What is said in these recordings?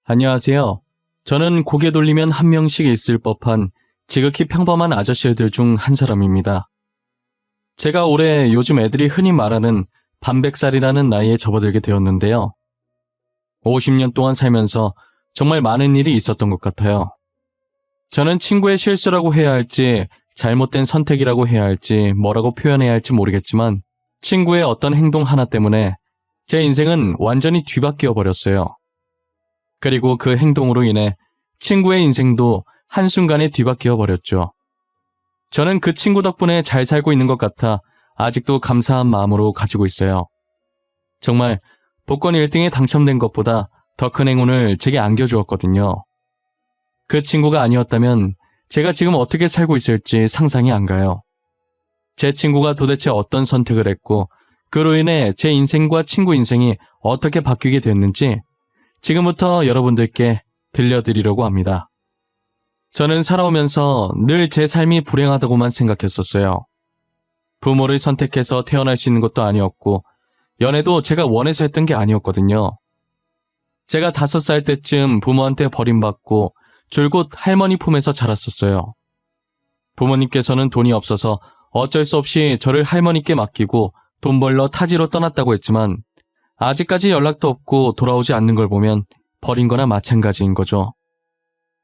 안녕하세요. 저는 고개 돌리면 한 명씩 있을 법한 지극히 평범한 아저씨들 중 한 사람입니다. 제가 올해 요즘 애들이 흔히 말하는 반백살이라는 나이에 접어들게 되었는데요. 50년 동안 살면서 정말 많은 일이 있었던 것 같아요. 저는 친구의 실수라고 해야 할지 잘못된 선택이라고 해야 할지 뭐라고 표현해야 할지 모르겠지만 친구의 어떤 행동 하나 때문에 제 인생은 완전히 뒤바뀌어 버렸어요. 그리고 그 행동으로 인해 친구의 인생도 한순간에 뒤바뀌어 버렸죠. 저는 그 친구 덕분에 잘 살고 있는 것 같아 아직도 감사한 마음으로 가지고 있어요. 정말 복권 1등에 당첨된 것보다 더 큰 행운을 제게 안겨주었거든요. 그 친구가 아니었다면 제가 지금 어떻게 살고 있을지 상상이 안 가요. 제 친구가 도대체 어떤 선택을 했고 그로 인해 제 인생과 친구 인생이 어떻게 바뀌게 됐는지 지금부터 여러분들께 들려드리려고 합니다. 저는 살아오면서 늘 제 삶이 불행하다고만 생각했었어요. 부모를 선택해서 태어날 수 있는 것도 아니었고 연애도 제가 원해서 했던 게 아니었거든요. 제가 5살 때쯤 부모한테 버림받고 줄곧 할머니 품에서 자랐었어요. 부모님께서는 돈이 없어서 어쩔 수 없이 저를 할머니께 맡기고 돈 벌러 타지로 떠났다고 했지만 아직까지 연락도 없고 돌아오지 않는 걸 보면 버린 거나 마찬가지인 거죠.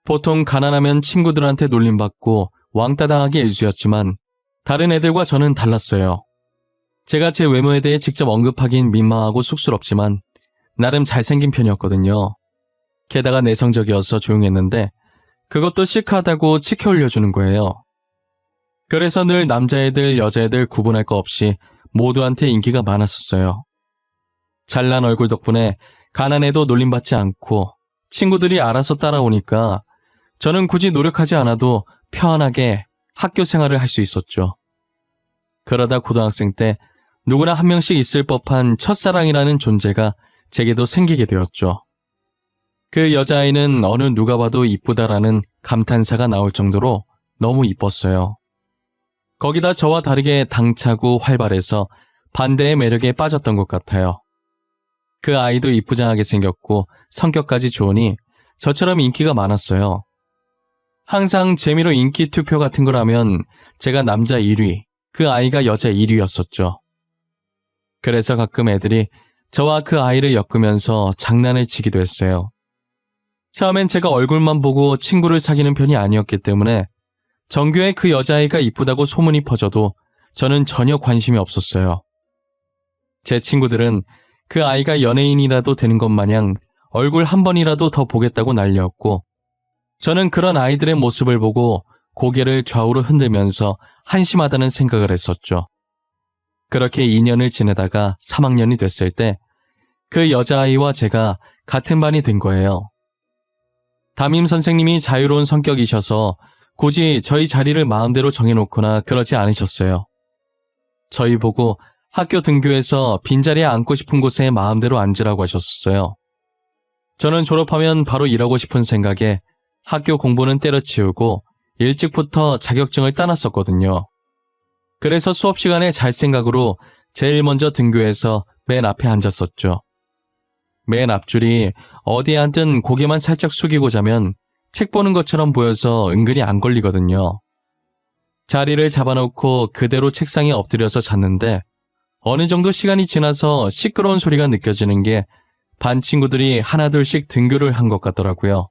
보통 가난하면 친구들한테 놀림받고 왕따 당하기 일쑤였지만 다른 애들과 저는 달랐어요. 제가 제 외모에 대해 직접 언급하긴 민망하고 쑥스럽지만 나름 잘생긴 편이었거든요. 게다가 내성적이어서 조용했는데 그것도 시크하다고 치켜 올려주는 거예요. 그래서 늘 남자애들, 여자애들 구분할 거 없이 모두한테 인기가 많았었어요. 잘난 얼굴 덕분에 가난해도 놀림받지 않고 친구들이 알아서 따라오니까 저는 굳이 노력하지 않아도 편하게 학교 생활을 할 수 있었죠. 그러다 고등학생 때 누구나 한 명씩 있을 법한 첫사랑이라는 존재가 제게도 생기게 되었죠. 그 여자아이는 어느 누가 봐도 이쁘다라는 감탄사가 나올 정도로 너무 이뻤어요. 거기다 저와 다르게 당차고 활발해서 반대의 매력에 빠졌던 것 같아요. 그 아이도 이쁘장하게 생겼고 성격까지 좋으니 저처럼 인기가 많았어요. 항상 재미로 인기 투표 같은 걸 하면 제가 남자 1위, 그 아이가 여자 1위였었죠. 그래서 가끔 애들이 저와 그 아이를 엮으면서 장난을 치기도 했어요. 처음엔 제가 얼굴만 보고 친구를 사귀는 편이 아니었기 때문에 전교에 그 여자아이가 이쁘다고 소문이 퍼져도 저는 전혀 관심이 없었어요. 제 친구들은 그 아이가 연예인이라도 되는 것 마냥 얼굴 한 번이라도 더 보겠다고 난리였고 저는 그런 아이들의 모습을 보고 고개를 좌우로 흔들면서 한심하다는 생각을 했었죠. 그렇게 2년을 지내다가 3학년이 됐을 때 그 여자아이와 제가 같은 반이 된 거예요. 담임 선생님이 자유로운 성격이셔서 굳이 저희 자리를 마음대로 정해놓거나 그러지 않으셨어요. 저희 보고 학교 등교해서 빈자리에 앉고 싶은 곳에 마음대로 앉으라고 하셨어요. 저는 졸업하면 바로 일하고 싶은 생각에 학교 공부는 때려치우고 일찍부터 자격증을 따놨었거든요. 그래서 수업 시간에 잘 생각으로 제일 먼저 등교해서 맨 앞에 앉았었죠. 맨 앞줄이 어디에 앉든 고개만 살짝 숙이고 자면 책 보는 것처럼 보여서 은근히 안 걸리거든요. 자리를 잡아놓고 그대로 책상에 엎드려서 잤는데 어느 정도 시간이 지나서 시끄러운 소리가 느껴지는 게 반 친구들이 하나둘씩 등교를 한 것 같더라고요.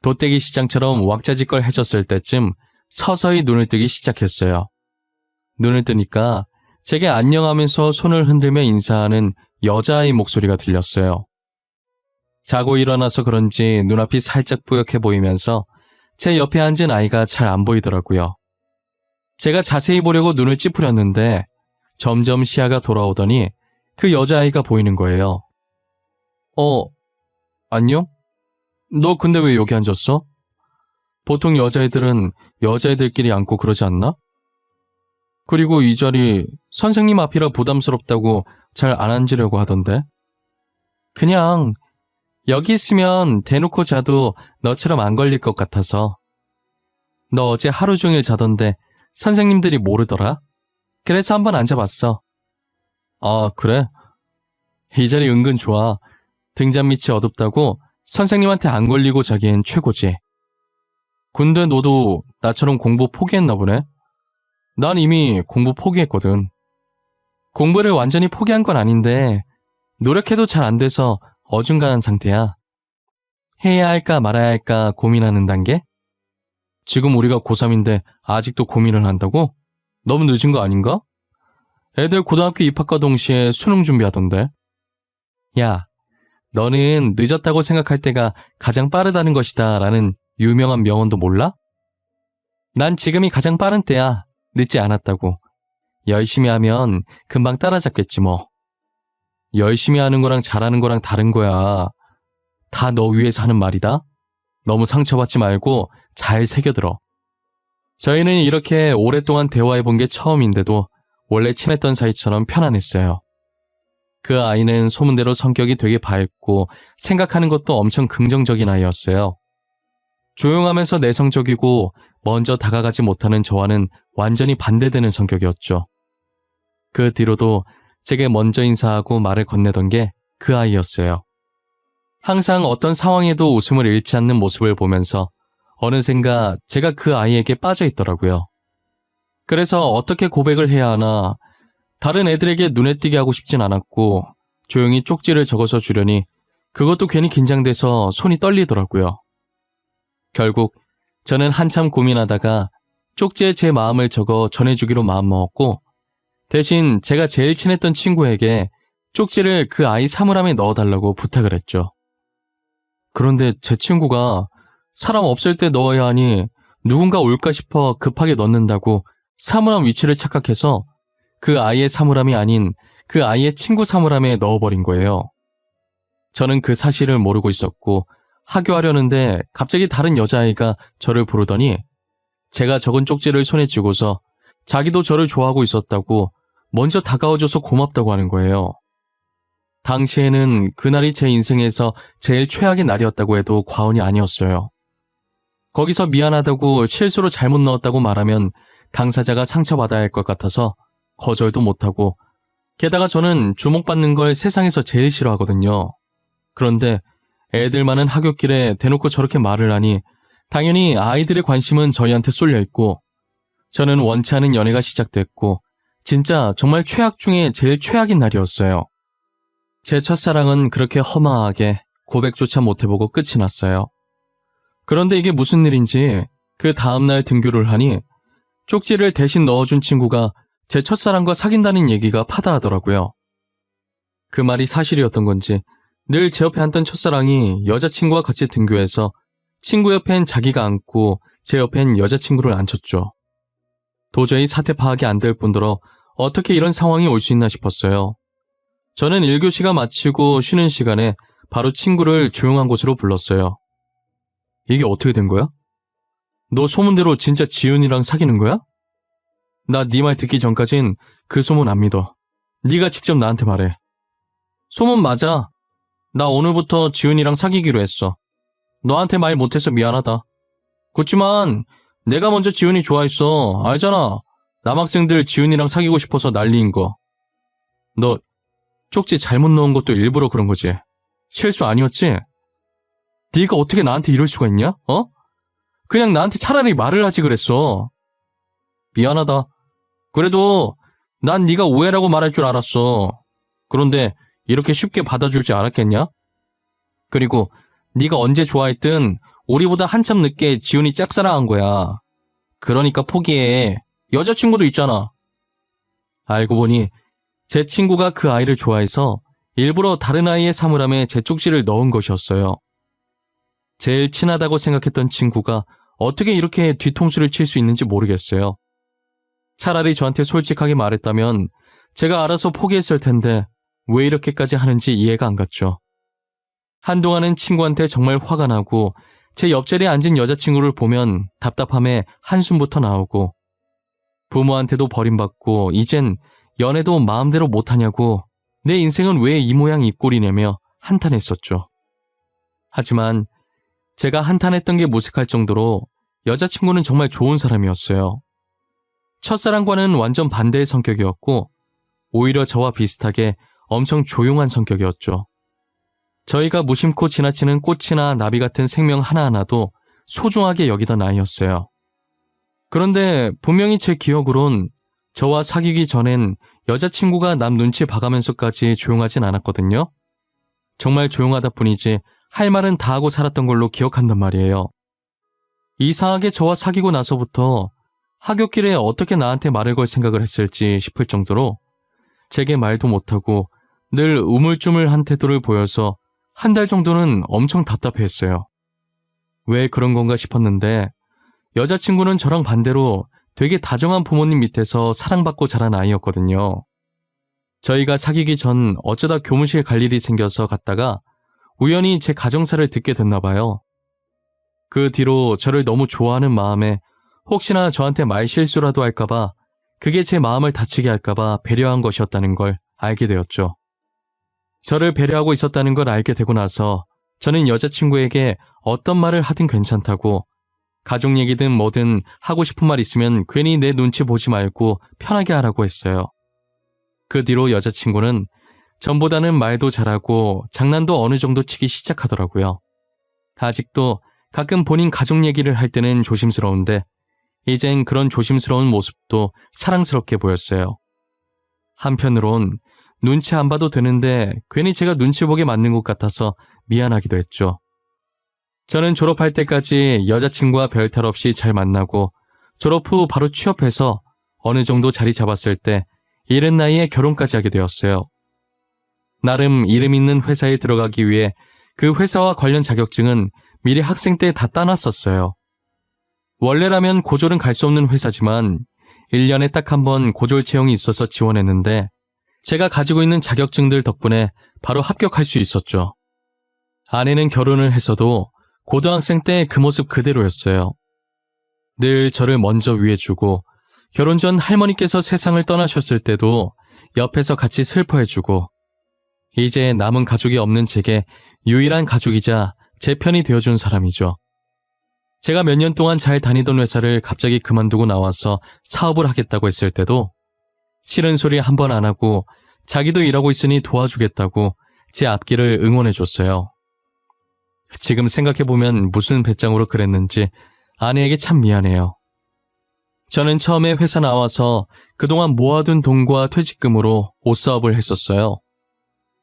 돗대기 시장처럼 왁자지껄 해졌을 때쯤 서서히 눈을 뜨기 시작했어요. 눈을 뜨니까 제게 안녕하면서 손을 흔들며 인사하는 여자아이 목소리가 들렸어요. 자고 일어나서 그런지 눈앞이 살짝 뿌옇게 보이면서 제 옆에 앉은 아이가 잘 안 보이더라고요. 제가 자세히 보려고 눈을 찌푸렸는데 점점 시야가 돌아오더니 그 여자아이가 보이는 거예요. 안녕? 너 근데 왜 여기 앉았어? 보통 여자애들은 여자애들끼리 앉고 그러지 않나? 그리고 이 자리 선생님 앞이라 부담스럽다고 잘 안 앉으려고 하던데. 그냥 여기 있으면 대놓고 자도 너처럼 안 걸릴 것 같아서. 너 어제 하루 종일 자던데 선생님들이 모르더라? 그래서 한번 앉아봤어. 아, 그래? 이 자리 은근 좋아. 등잔 밑이 어둡다고 선생님한테 안 걸리고 자기엔 최고지. 근데 너도 나처럼 공부 포기했나 보네? 난 이미 공부 포기했거든. 공부를 완전히 포기한 건 아닌데 노력해도 잘 안 돼서 어중간한 상태야. 해야 할까 말아야 할까 고민하는 단계? 지금 우리가 고3인데 아직도 고민을 한다고? 너무 늦은 거 아닌가? 애들 고등학교 입학과 동시에 수능 준비하던데. 야, 너는 늦었다고 생각할 때가 가장 빠르다는 것이다 라는 유명한 명언도 몰라? 난 지금이 가장 빠른 때야. 늦지 않았다고. 열심히 하면 금방 따라잡겠지 뭐. 열심히 하는 거랑 잘하는 거랑 다른 거야. 다 너 위해서 하는 말이다. 너무 상처받지 말고 잘 새겨들어. 저희는 이렇게 오랫동안 대화해본 게 처음인데도 원래 친했던 사이처럼 편안했어요. 그 아이는 소문대로 성격이 되게 밝고 생각하는 것도 엄청 긍정적인 아이였어요. 조용하면서 내성적이고 먼저 다가가지 못하는 저와는 완전히 반대되는 성격이었죠. 그 뒤로도 제게 먼저 인사하고 말을 건네던 게 그 아이였어요. 항상 어떤 상황에도 웃음을 잃지 않는 모습을 보면서 어느샌가 제가 그 아이에게 빠져 있더라고요. 그래서 어떻게 고백을 해야 하나 다른 애들에게 눈에 띄게 하고 싶진 않았고 조용히 쪽지를 적어서 주려니 그것도 괜히 긴장돼서 손이 떨리더라고요. 결국 저는 한참 고민하다가 쪽지에 제 마음을 적어 전해주기로 마음먹었고 대신 제가 제일 친했던 친구에게 쪽지를 그 아이 사물함에 넣어달라고 부탁을 했죠. 그런데 제 친구가 사람 없을 때 넣어야 하니 누군가 올까 싶어 급하게 넣는다고 사물함 위치를 착각해서 그 아이의 사물함이 아닌 그 아이의 친구 사물함에 넣어버린 거예요. 저는 그 사실을 모르고 있었고 하교하려는데 갑자기 다른 여자아이가 저를 부르더니 제가 적은 쪽지를 손에 쥐고서 자기도 저를 좋아하고 있었다고 먼저 다가와줘서 고맙다고 하는 거예요. 당시에는 그날이 제 인생에서 제일 최악의 날이었다고 해도 과언이 아니었어요. 거기서 미안하다고 실수로 잘못 넣었다고 말하면 당사자가 상처받아야 할 것 같아서 거절도 못하고 게다가 저는 주목받는 걸 세상에서 제일 싫어하거든요. 그런데 애들 많은 하굣길에 대놓고 저렇게 말을 하니 당연히 아이들의 관심은 저희한테 쏠려있고 저는 원치 않은 연애가 시작됐고 진짜 정말 최악 중에 제일 최악인 날이었어요. 제 첫사랑은 그렇게 허망하게 고백조차 못해보고 끝이 났어요. 그런데 이게 무슨 일인지 그 다음날 등교를 하니 쪽지를 대신 넣어준 친구가 제 첫사랑과 사귄다는 얘기가 파다하더라고요. 그 말이 사실이었던 건지 늘 제 옆에 앉던 첫사랑이 여자친구와 같이 등교해서 친구 옆엔 자기가 앉고 제 옆엔 여자친구를 앉혔죠. 도저히 사태 파악이 안 될 뿐더러 어떻게 이런 상황이 올 수 있나 싶었어요. 저는 1교시가 마치고 쉬는 시간에 바로 친구를 조용한 곳으로 불렀어요. 이게 어떻게 된 거야? 너 소문대로 진짜 지훈이랑 사귀는 거야? 나 네 말 듣기 전까진 그 소문 안 믿어. 네가 직접 나한테 말해. 소문 맞아. 나 오늘부터 지훈이랑 사귀기로 했어. 너한테 말 못해서 미안하다. 그렇지만 내가 먼저 지훈이 좋아했어. 알잖아. 남학생들 지훈이랑 사귀고 싶어서 난리인 거. 너 쪽지 잘못 넣은 것도 일부러 그런 거지? 실수 아니었지? 네가 어떻게 나한테 이럴 수가 있냐? 어? 그냥 나한테 차라리 말을 하지 그랬어. 미안하다. 그래도 난 네가 오해라고 말할 줄 알았어. 그런데 이렇게 쉽게 받아줄 줄 알았겠냐? 그리고 네가 언제 좋아했든 우리보다 한참 늦게 지훈이 짝사랑한 거야. 그러니까 포기해. 여자친구도 있잖아. 알고 보니 제 친구가 그 아이를 좋아해서 일부러 다른 아이의 사물함에 제 쪽지를 넣은 것이었어요. 제일 친하다고 생각했던 친구가 어떻게 이렇게 뒤통수를 칠 수 있는지 모르겠어요. 차라리 저한테 솔직하게 말했다면 제가 알아서 포기했을 텐데 왜 이렇게까지 하는지 이해가 안 갔죠. 한동안은 친구한테 정말 화가 나고 제 옆자리에 앉은 여자친구를 보면 답답함에 한숨부터 나오고 부모한테도 버림받고 이젠 연애도 마음대로 못하냐고 내 인생은 왜 이 모양 이 꼴이냐며 한탄했었죠. 하지만 제가 한탄했던 게 무색할 정도로 여자친구는 정말 좋은 사람이었어요. 첫사랑과는 완전 반대의 성격이었고 오히려 저와 비슷하게 엄청 조용한 성격이었죠. 저희가 무심코 지나치는 꽃이나 나비 같은 생명 하나하나도 소중하게 여기던 아이였어요. 그런데 분명히 제 기억으론 저와 사귀기 전엔 여자친구가 남 눈치 봐가면서까지 조용하진 않았거든요. 정말 조용하다 뿐이지 할 말은 다 하고 살았던 걸로 기억한단 말이에요. 이상하게 저와 사귀고 나서부터 하굣길에 어떻게 나한테 말을 걸 생각을 했을지 싶을 정도로 제게 말도 못하고 늘 우물쭈물한 태도를 보여서 한 달 정도는 엄청 답답해했어요. 왜 그런 건가 싶었는데 여자친구는 저랑 반대로 되게 다정한 부모님 밑에서 사랑받고 자란 아이였거든요. 저희가 사귀기 전 어쩌다 교무실 갈 일이 생겨서 갔다가 우연히 제 가정사를 듣게 됐나 봐요. 그 뒤로 저를 너무 좋아하는 마음에 혹시나 저한테 말 실수라도 할까봐 그게 제 마음을 다치게 할까봐 배려한 것이었다는 걸 알게 되었죠. 저를 배려하고 있었다는 걸 알게 되고 나서 저는 여자친구에게 어떤 말을 하든 괜찮다고 가족 얘기든 뭐든 하고 싶은 말 있으면 괜히 내 눈치 보지 말고 편하게 하라고 했어요. 그 뒤로 여자친구는 전보다는 말도 잘하고 장난도 어느 정도 치기 시작하더라고요. 아직도 가끔 본인 가족 얘기를 할 때는 조심스러운데 이젠 그런 조심스러운 모습도 사랑스럽게 보였어요. 한편으론 눈치 안 봐도 되는데 괜히 제가 눈치 보게 만든 것 같아서 미안하기도 했죠. 저는 졸업할 때까지 여자친구와 별탈 없이 잘 만나고 졸업 후 바로 취업해서 어느 정도 자리 잡았을 때 이른 나이에 결혼까지 하게 되었어요. 나름 이름 있는 회사에 들어가기 위해 그 회사와 관련 자격증은 미리 학생 때 다 따놨었어요. 원래라면 고졸은 갈 수 없는 회사지만 1년에 딱 한 번 고졸 채용이 있어서 지원했는데 제가 가지고 있는 자격증들 덕분에 바로 합격할 수 있었죠. 아내는 결혼을 했어도 고등학생 때 그 모습 그대로였어요. 늘 저를 먼저 위해주고 결혼 전 할머니께서 세상을 떠나셨을 때도 옆에서 같이 슬퍼해주고 이제 남은 가족이 없는 제게 유일한 가족이자 제 편이 되어준 사람이죠. 제가 몇 년 동안 잘 다니던 회사를 갑자기 그만두고 나와서 사업을 하겠다고 했을 때도 싫은 소리 한 번 안 하고 자기도 일하고 있으니 도와주겠다고 제 앞길을 응원해줬어요. 지금 생각해보면 무슨 배짱으로 그랬는지 아내에게 참 미안해요. 저는 처음에 회사 나와서 그동안 모아둔 돈과 퇴직금으로 옷사업을 했었어요.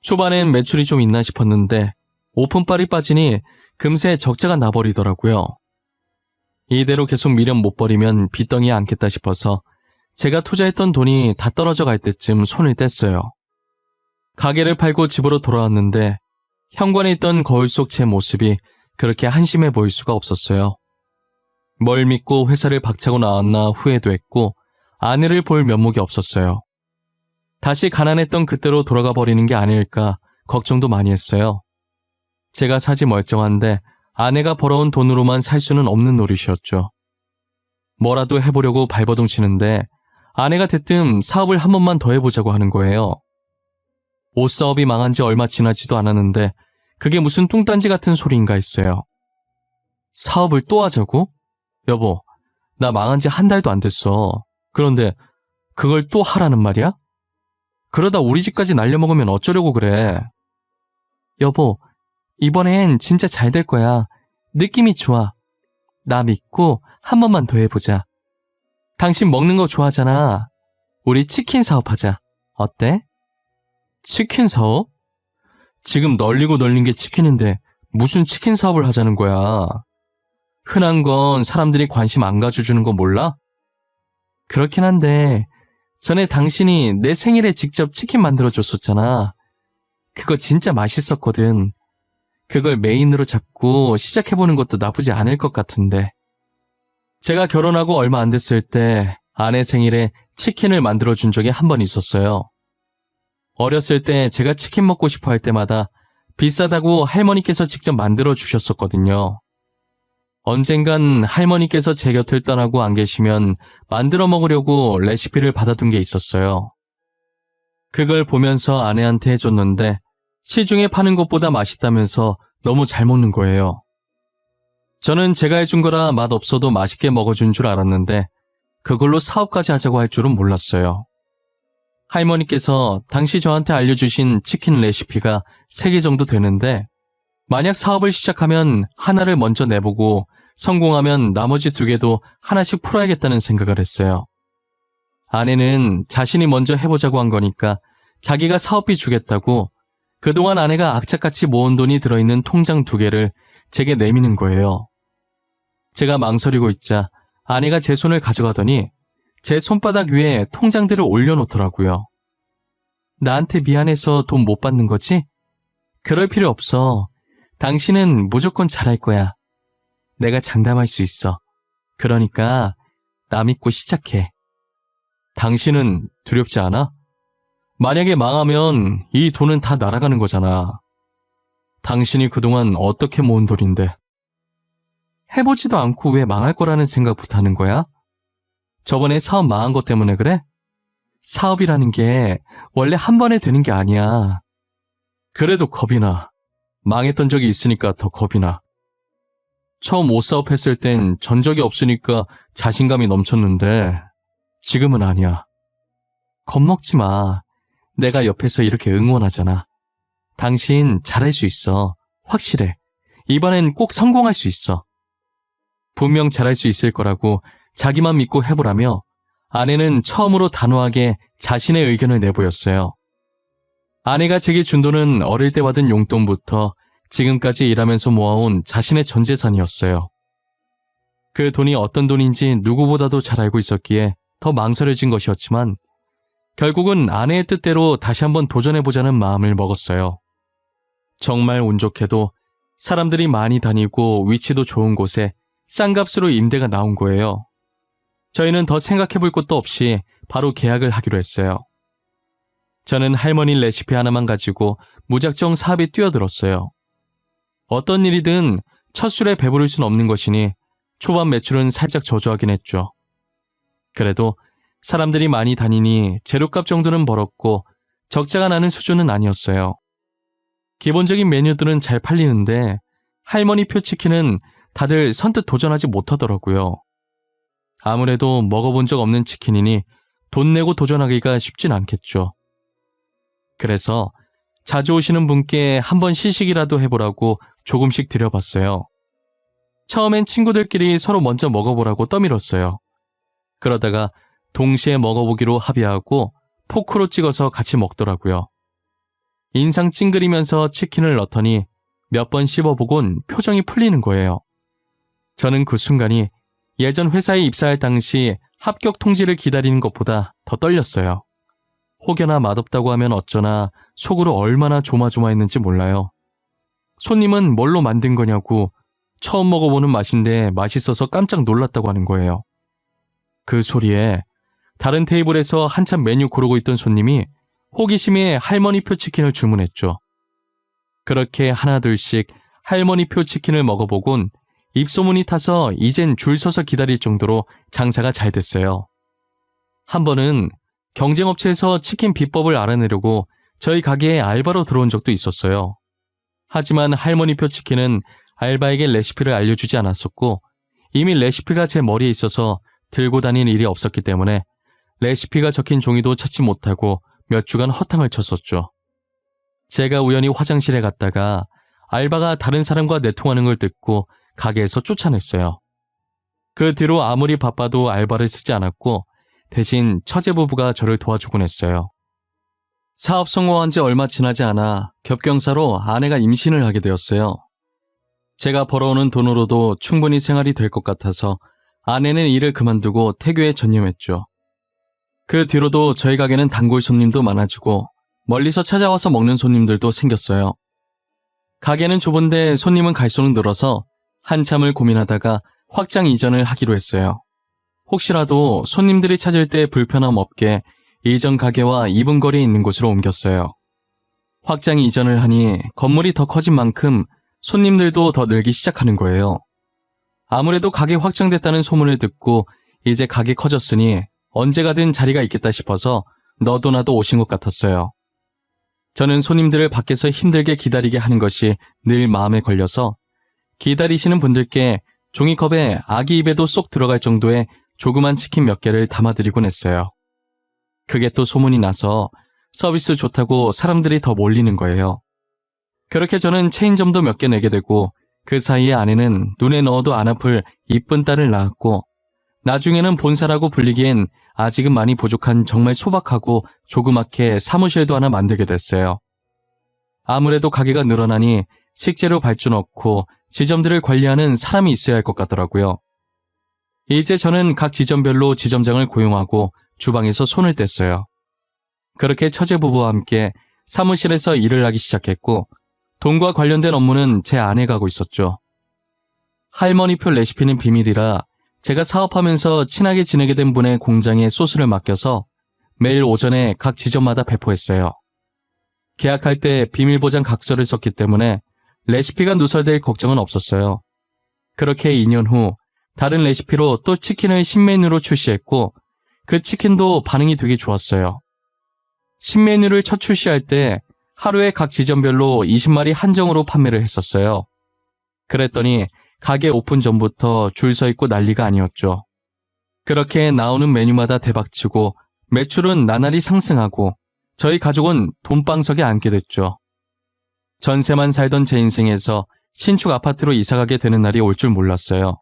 초반엔 매출이 좀 있나 싶었는데 오픈빨이 빠지니 금세 적자가 나버리더라고요. 이대로 계속 미련 못 버리면 빚덩이에 앉겠다 싶어서 제가 투자했던 돈이 다 떨어져 갈 때쯤 손을 뗐어요. 가게를 팔고 집으로 돌아왔는데 현관에 있던 거울 속 제 모습이 그렇게 한심해 보일 수가 없었어요. 뭘 믿고 회사를 박차고 나왔나 후회도 했고 아내를 볼 면목이 없었어요. 다시 가난했던 그때로 돌아가 버리는 게 아닐까 걱정도 많이 했어요. 제가 사지 멀쩡한데 아내가 벌어온 돈으로만 살 수는 없는 노릇이었죠. 뭐라도 해보려고 발버둥 치는데 아내가 대뜸 사업을 한 번만 더 해보자고 하는 거예요. 옷 사업이 망한 지 얼마 지나지도 않았는데 그게 무슨 뚱딴지 같은 소리인가 했어요. 사업을 또 하자고? 여보, 나 망한 지 한 달도 안 됐어. 그런데 그걸 또 하라는 말이야? 그러다 우리 집까지 날려먹으면 어쩌려고 그래. 여보, 이번엔 진짜 잘 될 거야. 느낌이 좋아. 나 믿고 한 번만 더 해보자. 당신 먹는 거 좋아하잖아. 우리 치킨 사업하자. 어때? 치킨 사업? 지금 널리고 널린 게 치킨인데 무슨 치킨 사업을 하자는 거야. 흔한 건 사람들이 관심 안 가져주는 거 몰라? 그렇긴 한데 전에 당신이 내 생일에 직접 치킨 만들어줬었잖아. 그거 진짜 맛있었거든. 그걸 메인으로 잡고 시작해보는 것도 나쁘지 않을 것 같은데. 제가 결혼하고 얼마 안 됐을 때 아내 생일에 치킨을 만들어준 적이 한 번 있었어요. 어렸을 때 제가 치킨 먹고 싶어 할 때마다 비싸다고 할머니께서 직접 만들어주셨었거든요. 언젠간 할머니께서 제 곁을 떠나고 안 계시면 만들어 먹으려고 레시피를 받아둔 게 있었어요. 그걸 보면서 아내한테 해줬는데 시중에 파는 것보다 맛있다면서 너무 잘 먹는 거예요. 저는 제가 해준 거라 맛없어도 맛있게 먹어준 줄 알았는데 그걸로 사업까지 하자고 할 줄은 몰랐어요. 할머니께서 당시 저한테 알려주신 치킨 레시피가 3개 정도 되는데 만약 사업을 시작하면 하나를 먼저 내보고 성공하면 나머지 2개도 하나씩 풀어야겠다는 생각을 했어요. 아내는 자신이 먼저 해보자고 한 거니까 자기가 사업비 주겠다고 그동안 아내가 악착같이 모은 돈이 들어있는 통장 2개를 제게 내미는 거예요. 제가 망설이고 있자 아내가 제 손을 가져가더니 제 손바닥 위에 통장들을 올려놓더라고요. 나한테 미안해서 돈 못 받는 거지? 그럴 필요 없어. 당신은 무조건 잘할 거야. 내가 장담할 수 있어. 그러니까 나 믿고 시작해. 당신은 두렵지 않아? 만약에 망하면 이 돈은 다 날아가는 거잖아. 당신이 그동안 어떻게 모은 돈인데. 해보지도 않고 왜 망할 거라는 생각부터 하는 거야? 저번에 사업 망한 것 때문에 그래? 사업이라는 게 원래 한 번에 되는 게 아니야. 그래도 겁이 나. 망했던 적이 있으니까 더 겁이 나. 처음 옷 사업했을 땐 전적이 없으니까 자신감이 넘쳤는데 지금은 아니야. 겁먹지 마. 내가 옆에서 이렇게 응원하잖아. 당신 잘할 수 있어. 확실해. 이번엔 꼭 성공할 수 있어. 분명 잘할 수 있을 거라고 자기만 믿고 해보라며 아내는 처음으로 단호하게 자신의 의견을 내보였어요. 아내가 제게 준 돈은 어릴 때 받은 용돈부터 지금까지 일하면서 모아온 자신의 전 재산이었어요. 그 돈이 어떤 돈인지 누구보다도 잘 알고 있었기에 더 망설여진 것이었지만 결국은 아내의 뜻대로 다시 한번 도전해보자는 마음을 먹었어요. 정말 운 좋게도 사람들이 많이 다니고 위치도 좋은 곳에 싼 값으로 임대가 나온 거예요. 저희는 더 생각해볼 것도 없이 바로 계약을 하기로 했어요. 저는 할머니 레시피 하나만 가지고 무작정 사업에 뛰어들었어요. 어떤 일이든 첫 술에 배부를 순 없는 것이니 초반 매출은 살짝 저조하긴 했죠. 그래도 사람들이 많이 다니니 재료값 정도는 벌었고 적자가 나는 수준은 아니었어요. 기본적인 메뉴들은 잘 팔리는데 할머니표 치킨은 다들 선뜻 도전하지 못하더라고요. 아무래도 먹어본 적 없는 치킨이니 돈 내고 도전하기가 쉽진 않겠죠. 그래서 자주 오시는 분께 한번 시식이라도 해보라고 조금씩 드려봤어요. 처음엔 친구들끼리 서로 먼저 먹어보라고 떠밀었어요. 그러다가 동시에 먹어보기로 합의하고 포크로 찍어서 같이 먹더라고요. 인상 찡그리면서 치킨을 넣더니 몇 번 씹어보곤 표정이 풀리는 거예요. 저는 그 순간이 예전 회사에 입사할 당시 합격 통지를 기다리는 것보다 더 떨렸어요. 혹여나 맛없다고 하면 어쩌나 속으로 얼마나 조마조마했는지 몰라요. 손님은 뭘로 만든 거냐고 처음 먹어보는 맛인데 맛있어서 깜짝 놀랐다고 하는 거예요. 그 소리에 다른 테이블에서 한참 메뉴 고르고 있던 손님이 호기심에 할머니표 치킨을 주문했죠. 그렇게 하나둘씩 할머니표 치킨을 먹어보곤 입소문이 타서 이젠 줄 서서 기다릴 정도로 장사가 잘 됐어요. 한 번은 경쟁업체에서 치킨 비법을 알아내려고 저희 가게에 알바로 들어온 적도 있었어요. 하지만 할머니표 치킨은 알바에게 레시피를 알려주지 않았었고 이미 레시피가 제 머리에 있어서 들고 다닐 일이 없었기 때문에 레시피가 적힌 종이도 찾지 못하고 몇 주간 허탕을 쳤었죠. 제가 우연히 화장실에 갔다가 알바가 다른 사람과 내통하는 걸 듣고 가게에서 쫓아냈어요. 그 뒤로 아무리 바빠도 알바를 쓰지 않았고 대신 처제 부부가 저를 도와주곤 했어요. 사업 성공한 지 얼마 지나지 않아 겹경사로 아내가 임신을 하게 되었어요. 제가 벌어오는 돈으로도 충분히 생활이 될 것 같아서 아내는 일을 그만두고 태교에 전념했죠. 그 뒤로도 저희 가게는 단골 손님도 많아지고 멀리서 찾아와서 먹는 손님들도 생겼어요. 가게는 좁은데 손님은 갈수록 늘어서 한참을 고민하다가 확장 이전을 하기로 했어요. 혹시라도 손님들이 찾을 때 불편함 없게 이전 가게와 이분 거리에 있는 곳으로 옮겼어요. 확장 이전을 하니 건물이 더 커진 만큼 손님들도 더 늘기 시작하는 거예요. 아무래도 가게 확장됐다는 소문을 듣고 이제 가게 커졌으니 언제 가든 자리가 있겠다 싶어서 너도 나도 오신 것 같았어요. 저는 손님들을 밖에서 힘들게 기다리게 하는 것이 늘 마음에 걸려서 기다리시는 분들께 종이컵에 아기 입에도 쏙 들어갈 정도의 조그만 치킨 몇 개를 담아드리곤 했어요. 그게 또 소문이 나서 서비스 좋다고 사람들이 더 몰리는 거예요. 그렇게 저는 체인점도 몇 개 내게 되고 그 사이에 아내는 눈에 넣어도 안 아플 이쁜 딸을 낳았고 나중에는 본사라고 불리기엔 아직은 많이 부족한 정말 소박하고 조그맣게 사무실도 하나 만들게 됐어요. 아무래도 가게가 늘어나니 식재료 발주 넣고 지점들을 관리하는 사람이 있어야 할 것 같더라고요. 이제 저는 각 지점별로 지점장을 고용하고 주방에서 손을 뗐어요. 그렇게 처제 부부와 함께 사무실에서 일을 하기 시작했고 돈과 관련된 업무는 제 아내가 하고 있었죠. 할머니표 레시피는 비밀이라 제가 사업하면서 친하게 지내게 된 분의 공장에 소스를 맡겨서 매일 오전에 각 지점마다 배포했어요. 계약할 때 비밀보장 각서를 썼기 때문에 레시피가 누설될 걱정은 없었어요. 그렇게 2년 후 다른 레시피로 또 치킨을 신메뉴로 출시했고 그 치킨도 반응이 되게 좋았어요. 신메뉴를 첫 출시할 때 하루에 각 지점별로 20마리 한정으로 판매를 했었어요. 그랬더니 가게 오픈 전부터 줄 서 있고 난리가 아니었죠. 그렇게 나오는 메뉴마다 대박치고 매출은 나날이 상승하고 저희 가족은 돈방석에 앉게 됐죠. 전세만 살던 제 인생에서 신축 아파트로 이사가게 되는 날이 올 줄 몰랐어요.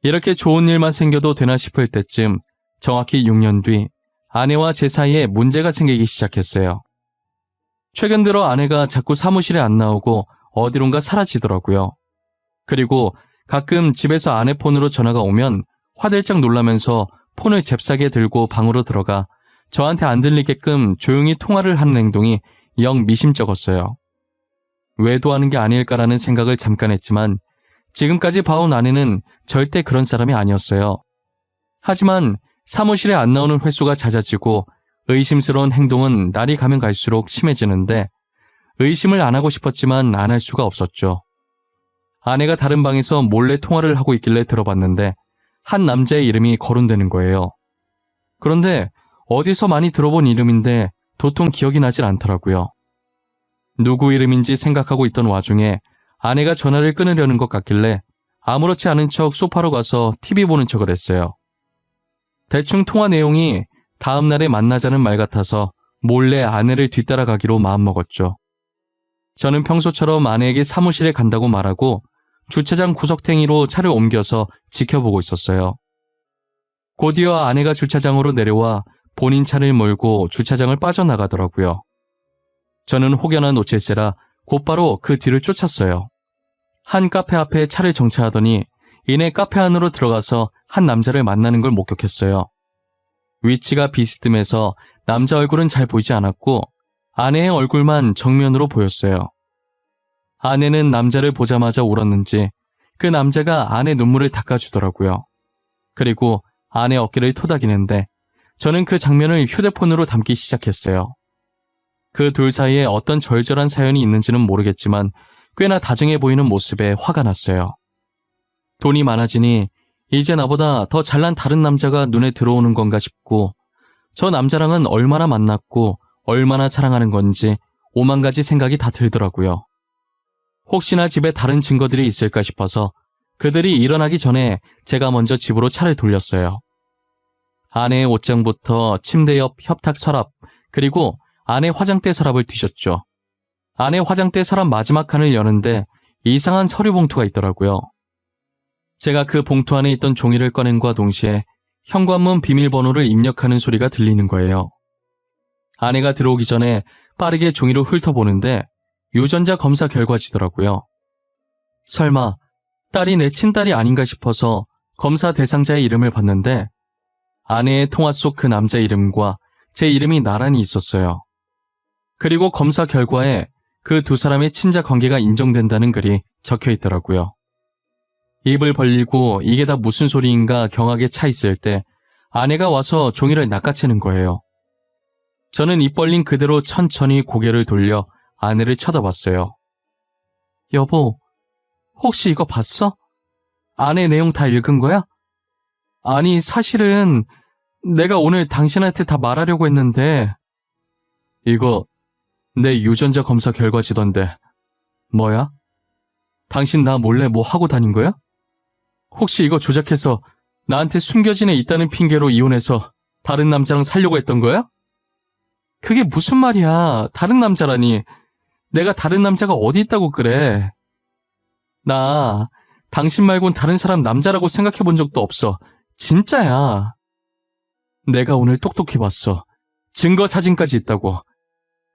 이렇게 좋은 일만 생겨도 되나 싶을 때쯤 정확히 6년 뒤 아내와 제 사이에 문제가 생기기 시작했어요. 최근 들어 아내가 자꾸 사무실에 안 나오고 어디론가 사라지더라고요. 그리고 가끔 집에서 아내 폰으로 전화가 오면 화들짝 놀라면서 폰을 잽싸게 들고 방으로 들어가 저한테 안 들리게끔 조용히 통화를 하는 행동이 영 미심쩍었어요. 외도하는 게 아닐까라는 생각을 잠깐 했지만 지금까지 봐온 아내는 절대 그런 사람이 아니었어요. 하지만 사무실에 안 나오는 횟수가 잦아지고 의심스러운 행동은 날이 가면 갈수록 심해지는데 의심을 안 하고 싶었지만 안 할 수가 없었죠. 아내가 다른 방에서 몰래 통화를 하고 있길래 들어봤는데 한 남자의 이름이 거론되는 거예요. 그런데 어디서 많이 들어본 이름인데 도통 기억이 나질 않더라고요. 누구 이름인지 생각하고 있던 와중에 아내가 전화를 끊으려는 것 같길래 아무렇지 않은 척 소파로 가서 TV 보는 척을 했어요. 대충 통화 내용이 다음 날에 만나자는 말 같아서 몰래 아내를 뒤따라가기로 마음먹었죠. 저는 평소처럼 아내에게 사무실에 간다고 말하고 주차장 구석탱이로 차를 옮겨서 지켜보고 있었어요. 곧이어 아내가 주차장으로 내려와 본인 차를 몰고 주차장을 빠져나가더라고요. 저는 혹여나 놓칠세라 곧바로 그 뒤를 쫓았어요. 한 카페 앞에 차를 정차하더니 이내 카페 안으로 들어가서 한 남자를 만나는 걸 목격했어요. 위치가 비스듬해서 남자 얼굴은 잘 보이지 않았고 아내의 얼굴만 정면으로 보였어요. 아내는 남자를 보자마자 울었는지 그 남자가 아내 눈물을 닦아주더라고요. 그리고 아내 어깨를 토닥이는데 저는 그 장면을 휴대폰으로 담기 시작했어요. 그 둘 사이에 어떤 절절한 사연이 있는지는 모르겠지만 꽤나 다정해 보이는 모습에 화가 났어요. 돈이 많아지니 이제 나보다 더 잘난 다른 남자가 눈에 들어오는 건가 싶고 저 남자랑은 얼마나 만났고 얼마나 사랑하는 건지 오만 가지 생각이 다 들더라고요. 혹시나 집에 다른 증거들이 있을까 싶어서 그들이 일어나기 전에 제가 먼저 집으로 차를 돌렸어요. 아내의 옷장부터 침대 옆 협탁 서랍 그리고 아내 화장대 서랍을 뒤졌죠. 아내 화장대 서랍 마지막 칸을 여는데 이상한 서류 봉투가 있더라고요. 제가 그 봉투 안에 있던 종이를 꺼낸과 동시에 현관문 비밀번호를 입력하는 소리가 들리는 거예요. 아내가 들어오기 전에 빠르게 종이를 훑어보는데 유전자 검사 결과지더라고요. 설마 딸이 내 친딸이 아닌가 싶어서 검사 대상자의 이름을 봤는데 아내의 통화 속 그 남자 이름과 제 이름이 나란히 있었어요. 그리고 검사 결과에 그 두 사람의 친자 관계가 인정된다는 글이 적혀 있더라고요. 입을 벌리고 이게 다 무슨 소리인가 경악에 차 있을 때 아내가 와서 종이를 낚아채는 거예요. 저는 입 벌린 그대로 천천히 고개를 돌려 아내를 쳐다봤어요. 여보, 혹시 이거 봤어? 아내 내용 다 읽은 거야? 아니, 사실은 내가 오늘 당신한테 다 말하려고 했는데 이거 내 유전자 검사 결과지던데 뭐야? 당신 나 몰래 뭐 하고 다닌 거야? 혹시 이거 조작해서 나한테 숨겨진 애 있다는 핑계로 이혼해서 다른 남자랑 살려고 했던 거야? 그게 무슨 말이야? 다른 남자라니. 내가 다른 남자가 어디 있다고 그래. 나 당신 말곤 다른 사람 남자라고 생각해 본 적도 없어. 진짜야. 내가 오늘 똑똑히 봤어. 증거 사진까지 있다고.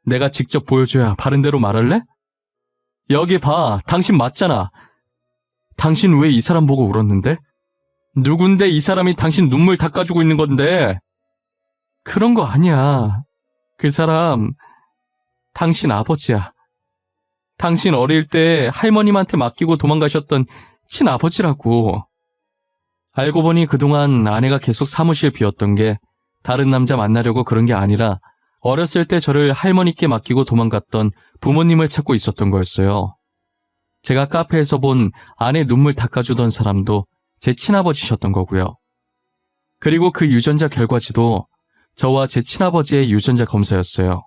내가 직접 보여줘야 바른 대로 말할래? 여기 봐. 당신 맞잖아. 당신 왜 이 사람 보고 울었는데? 누군데 이 사람이 당신 눈물 닦아주고 있는 건데? 그런 거 아니야. 그 사람 당신 아버지야. 당신 어릴 때 할머님한테 맡기고 도망가셨던 친아버지라고. 알고 보니 그동안 아내가 계속 사무실 비웠던 게 다른 남자 만나려고 그런 게 아니라 어렸을 때 저를 할머니께 맡기고 도망갔던 부모님을 찾고 있었던 거였어요. 제가 카페에서 본 아내 눈물 닦아주던 사람도 제 친아버지셨던 거고요. 그리고 그 유전자 결과지도 저와 제 친아버지의 유전자 검사였어요.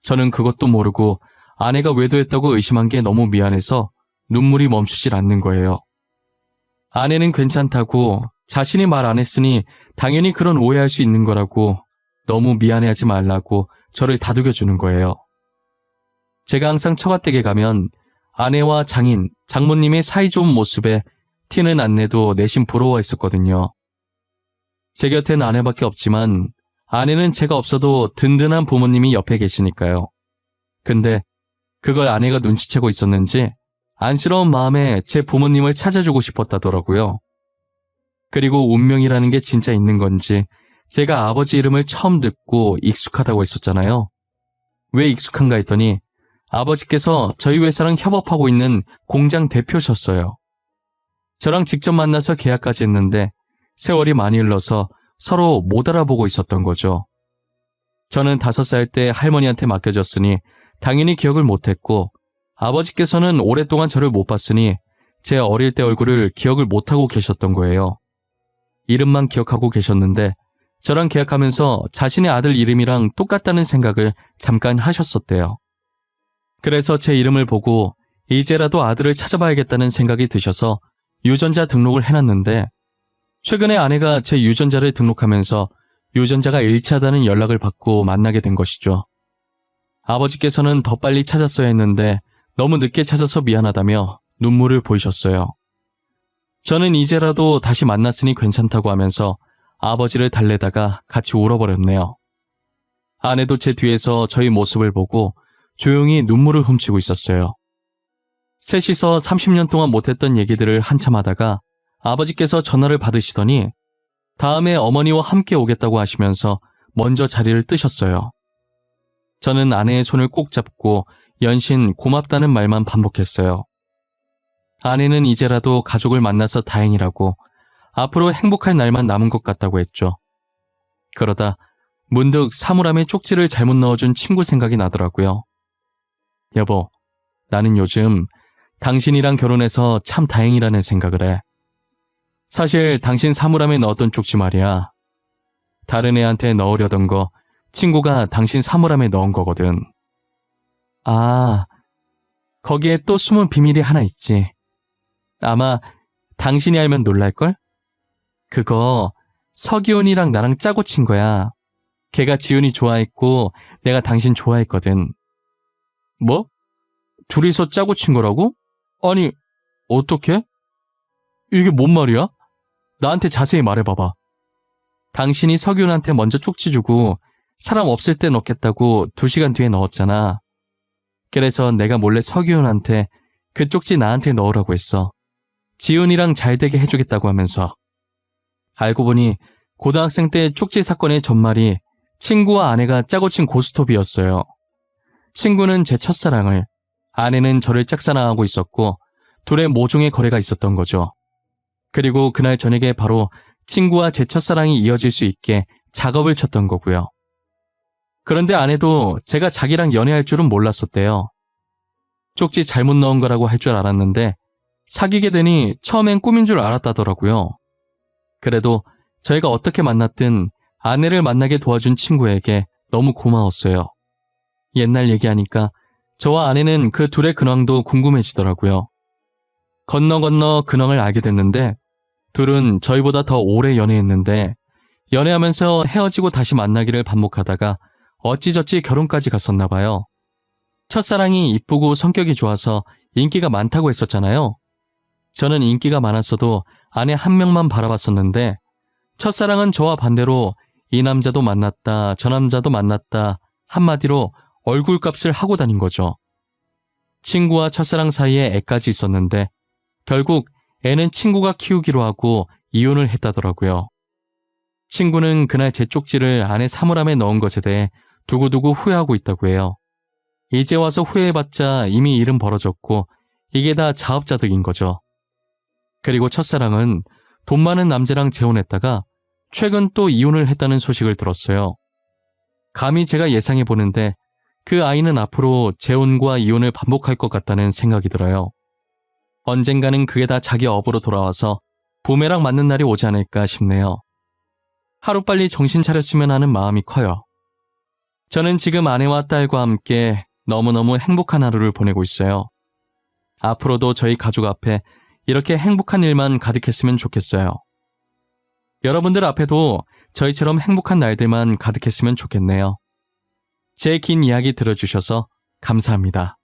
저는 그것도 모르고 아내가 외도했다고 의심한 게 너무 미안해서 눈물이 멈추질 않는 거예요. 아내는 괜찮다고 자신이 말 안 했으니 당연히 그런 오해할 수 있는 거라고 너무 미안해하지 말라고 저를 다독여주는 거예요. 제가 항상 처가댁에 가면 아내와 장인, 장모님의 사이좋은 모습에 티는 안 내도 내심 부러워했었거든요. 제 곁엔 아내밖에 없지만 아내는 제가 없어도 든든한 부모님이 옆에 계시니까요. 근데 그걸 아내가 눈치채고 있었는지 안쓰러운 마음에 제 부모님을 찾아주고 싶었다더라고요. 그리고 운명이라는 게 진짜 있는 건지 제가 아버지 이름을 처음 듣고 익숙하다고 했었잖아요. 왜 익숙한가 했더니 아버지께서 저희 회사랑 협업하고 있는 공장 대표셨어요. 저랑 직접 만나서 계약까지 했는데 세월이 많이 흘러서 서로 못 알아보고 있었던 거죠. 저는 5살 때 할머니한테 맡겨졌으니 당연히 기억을 못했고 아버지께서는 오랫동안 저를 못 봤으니 제 어릴 때 얼굴을 기억을 못하고 계셨던 거예요. 이름만 기억하고 계셨는데 저랑 계약하면서 자신의 아들 이름이랑 똑같다는 생각을 잠깐 하셨었대요. 그래서 제 이름을 보고 이제라도 아들을 찾아봐야겠다는 생각이 드셔서 유전자 등록을 해놨는데 최근에 아내가 제 유전자를 등록하면서 유전자가 일치하다는 연락을 받고 만나게 된 것이죠. 아버지께서는 더 빨리 찾았어야 했는데 너무 늦게 찾아서 미안하다며 눈물을 보이셨어요. 저는 이제라도 다시 만났으니 괜찮다고 하면서 아버지를 달래다가 같이 울어버렸네요. 아내도 제 뒤에서 저희 모습을 보고 조용히 눈물을 훔치고 있었어요. 셋이서 30년 동안 못했던 얘기들을 한참 하다가 아버지께서 전화를 받으시더니 다음에 어머니와 함께 오겠다고 하시면서 먼저 자리를 뜨셨어요. 저는 아내의 손을 꼭 잡고 연신 고맙다는 말만 반복했어요. 아내는 이제라도 가족을 만나서 다행이라고 앞으로 행복할 날만 남은 것 같다고 했죠. 그러다 문득 사물함에 쪽지를 잘못 넣어준 친구 생각이 나더라고요. 여보, 나는 요즘 당신이랑 결혼해서 참 다행이라는 생각을 해. 사실 당신 사물함에 넣었던 쪽지 말이야. 다른 애한테 넣으려던 거 친구가 당신 사물함에 넣은 거거든. 아, 거기에 또 숨은 비밀이 하나 있지. 아마 당신이 알면 놀랄걸? 그거 서기훈이랑 나랑 짜고 친 거야. 걔가 지훈이 좋아했고 내가 당신 좋아했거든. 뭐? 둘이서 짜고 친 거라고? 아니, 어떻게? 이게 뭔 말이야? 나한테 자세히 말해봐봐. 당신이 서기훈한테 먼저 쪽지 주고 사람 없을 때 넣겠다고 2시간 뒤에 넣었잖아. 그래서 내가 몰래 서기훈한테 그 쪽지 나한테 넣으라고 했어. 지훈이랑 잘 되게 해주겠다고 하면서. 알고 보니 고등학생 때 쪽지 사건의 전말이 친구와 아내가 짜고 친 고스톱이었어요. 친구는 제 첫사랑을, 아내는 저를 짝사랑하고 있었고 둘의 모종의 거래가 있었던 거죠. 그리고 그날 저녁에 바로 친구와 제 첫사랑이 이어질 수 있게 작업을 쳤던 거고요. 그런데 아내도 제가 자기랑 연애할 줄은 몰랐었대요. 쪽지 잘못 넣은 거라고 할 줄 알았는데 사귀게 되니 처음엔 꿈인 줄 알았다더라고요. 그래도 저희가 어떻게 만났든 아내를 만나게 도와준 친구에게 너무 고마웠어요. 옛날 얘기하니까 저와 아내는 그 둘의 근황도 궁금해지더라고요. 건너 근황을 알게 됐는데 둘은 저희보다 더 오래 연애했는데 연애하면서 헤어지고 다시 만나기를 반복하다가 어찌저찌 결혼까지 갔었나 봐요. 첫사랑이 이쁘고 성격이 좋아서 인기가 많다고 했었잖아요. 저는 인기가 많았어도 아내 한 명만 바라봤었는데 첫사랑은 저와 반대로 이 남자도 만났다, 저 남자도 만났다, 한마디로 얼굴값을 하고 다닌 거죠. 친구와 첫사랑 사이에 애까지 있었는데 결국 애는 친구가 키우기로 하고 이혼을 했다더라고요. 친구는 그날 제 쪽지를 아내 사물함에 넣은 것에 대해 두고두고 후회하고 있다고 해요. 이제 와서 후회해봤자 이미 일은 벌어졌고 이게 다 자업자득인 거죠. 그리고 첫사랑은 돈 많은 남자랑 재혼했다가 최근 또 이혼을 했다는 소식을 들었어요. 감히 제가 예상해보는데 그 아이는 앞으로 재혼과 이혼을 반복할 것 같다는 생각이 들어요. 언젠가는 그게 다 자기 업으로 돌아와서 부메랑 맞는 날이 오지 않을까 싶네요. 하루빨리 정신 차렸으면 하는 마음이 커요. 저는 지금 아내와 딸과 함께 너무너무 행복한 하루를 보내고 있어요. 앞으로도 저희 가족 앞에 이렇게 행복한 일만 가득했으면 좋겠어요. 여러분들 앞에도 저희처럼 행복한 날들만 가득했으면 좋겠네요. 제 긴 이야기 들어주셔서 감사합니다.